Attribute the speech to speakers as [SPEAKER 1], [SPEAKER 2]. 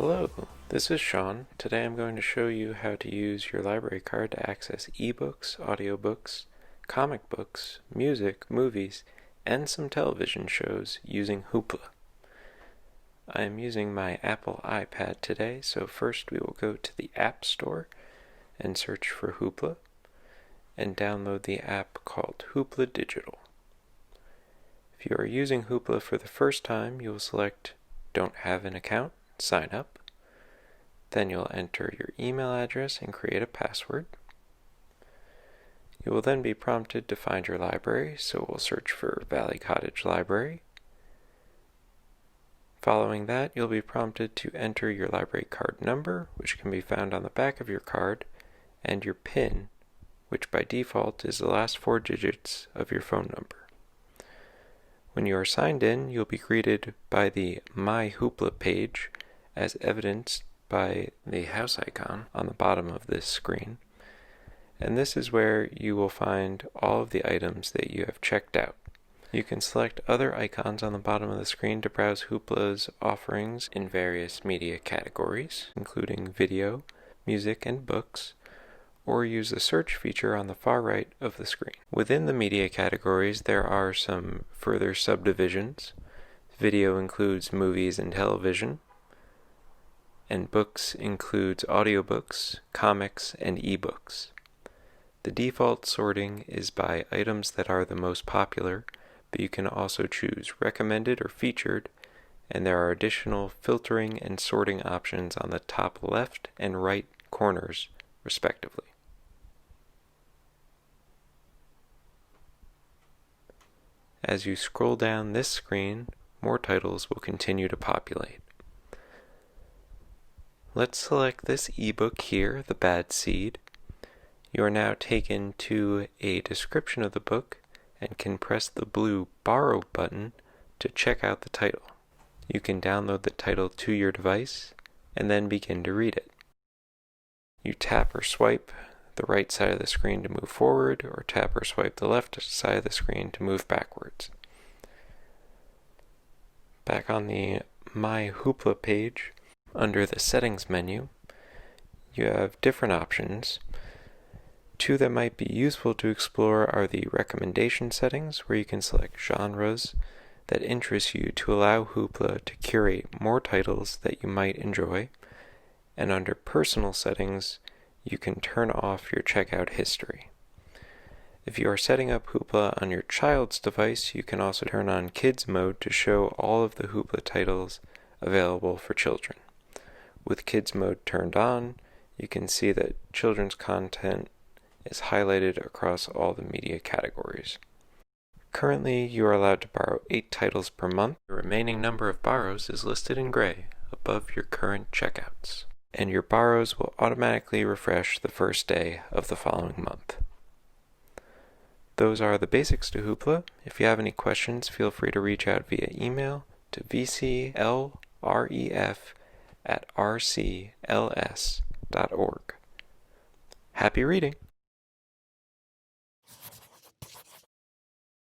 [SPEAKER 1] Hello, this is Sean. Today I'm going to show you how to use your library card to access ebooks, audiobooks, comic books, music, movies, and some television shows using Hoopla. I am using my Apple iPad today, so first we will go to the App Store and search for Hoopla and download the app called Hoopla Digital. If you are using Hoopla for the first time, you will select Don't Have an Account, Sign Up. Then you'll enter your email address and create a password. You will then be prompted to find your library, so we'll search for Valley Cottage Library. Following that, you'll be prompted to enter your library card number, which can be found on the back of your card, and your PIN, which by default is the last 4 digits of your phone number. When you are signed in, you'll be greeted by the My Hoopla page, as evidenced by the house icon on the bottom of this screen. And this is where you will find all of the items that you have checked out. You can select other icons on the bottom of the screen to browse Hoopla's offerings in various media categories, including video, music, and books, or use the search feature on the far right of the screen. Within the media categories, there are some further subdivisions. Video includes movies and television, and books includes audiobooks, comics, and eBooks. The default sorting is by items that are the most popular, but you can also choose recommended or featured, and there are additional filtering and sorting options on the top left and right corners, respectively. As you scroll down this screen, more titles will continue to populate. Let's select this ebook here, The Bad Seed. You are now taken to a description of the book and can press the blue Borrow button to check out the title. You can download the title to your device and then begin to read it. You tap or swipe the right side of the screen to move forward, or tap or swipe the left side of the screen to move backwards. Back on the My Hoopla page, under the Settings menu, you have different options. 2 that might be useful to explore are the recommendation settings, where you can select genres that interest you to allow Hoopla to curate more titles that you might enjoy, and under personal settings, you can turn off your checkout history. If you are setting up Hoopla on your child's device, you can also turn on Kids mode to show all of the Hoopla titles available for children. With Kids mode turned on, you can see that children's content is highlighted across all the media categories. Currently, you are allowed to borrow 8 titles per month. The remaining number of borrows is listed in gray above your current checkouts, and your borrows will automatically refresh the first day of the following month. Those are the basics to Hoopla. If you have any questions, feel free to reach out via email to vclref@rcls.org. Happy reading!